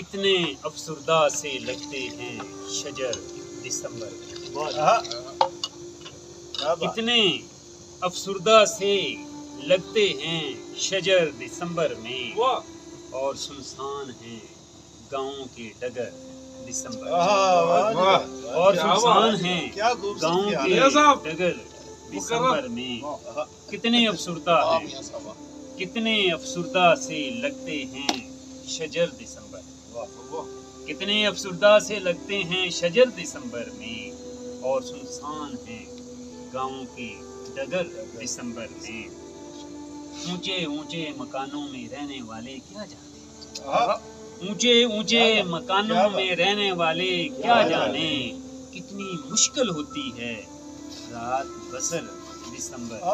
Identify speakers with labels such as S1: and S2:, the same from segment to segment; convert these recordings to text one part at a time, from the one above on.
S1: کتنے افسردہ سے لگتے ہیں شجر دسمبر میں، کتنے افسردہ سے لگتے ہیں شجر دسمبر میں، اور سنسان ہیں گاؤں کے ڈگر دسمبر میں، اور سنسان ہیں گاؤں کے ڈگر دسمبر میں، کتنے افسردہ ہیں، کتنے افسردہ سے لگتے ہیں شجر دسمبر میں، کتنے افسردہ سے لگتے ہیں شجر دسمبر میں، اور سنسان ہیں گاؤں کے ڈگر دسمبر میں۔ اونچے اونچے مکانوں میں رہنے والے کیا جانے، اونچے اونچے مکانوں میں رہنے والے کیا جانے، کتنی مشکل ہوتی ہے رات بسر دسمبر میں۔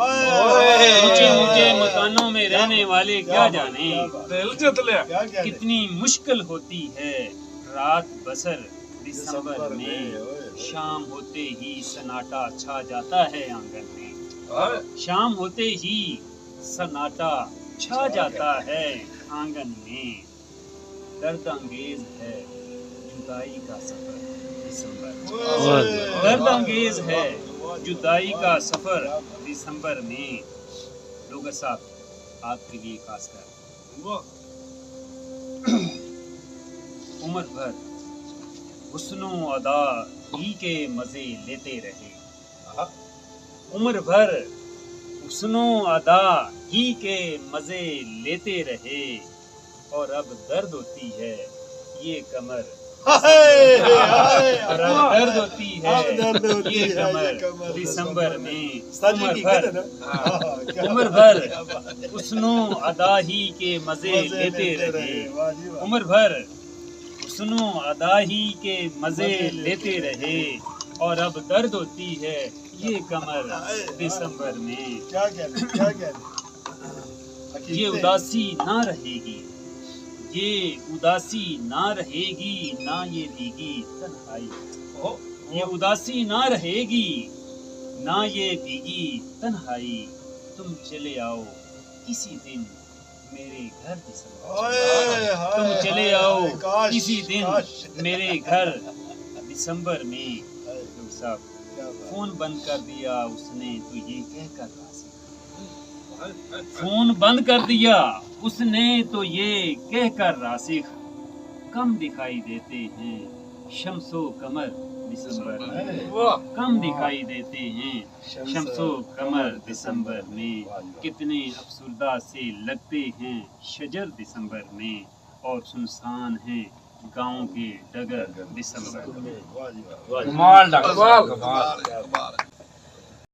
S1: اونچے اونچے مکانوں میں رہنے والے کیا جانے، کتنی مشکل ہوتی ہے رات بسر دسمبر میں۔ شام ہوتے ہی سناٹا چھا جاتا ہے آنگن میں، شام ہوتے ہی سناٹا چھا جاتا ہے آنگن میں۔ درد انگیز ہے جدائی کا سفر دسمبر میں، درد انگیز ہے جدائی کا سفر دسمبر میں۔ لوگر صاحب آپ کے لیے خاص کر، عمر بھر حسن و ادا ہی کے مزے لیتے رہے، عمر بھر حسن و ادا ہی کے مزے لیتے رہے، اور اب درد ہوتی ہے یہ کمر، اور اب درد ہوتی ہے یہ کمر دسمبر میں۔ عمر بھر حسن و ادا ہی کے مزے لیتے رہے، عمر بھر حسن و ادا ہی کے مزے لیتے رہے، اور اب درد ہوتی ہے یہ کمر دسمبر میں۔ یہ اداسی نہ رہے گی، یہ اداسی نہ رہے گی، نہ یہ بھیگی تنہائی، یہ اداسی نہ رہے گی، نہ یہ بھیگی تنہائی، تم چلے آؤ کسی دن میرے گھر دسمبر میں، تم چلے آؤ کسی دن میرے گھر دسمبر میں۔ لوگ صاحب فون بند کر دیا اس نے تو یہ کہہ کر راسخ، فون بند کر دیا اس نے تو یہ کہہ کر راسخ، کم دکھائی دیتے ہیں شمس و قمر دسمبر میں، کم دکھائی دیتے ہیں شمس و قمر دسمبر میں، کتنے افسردہ سے لگتے ہیں شجر دسمبر میں، اور سنسان ہیں گاؤں کے ڈگر دسمبر میں۔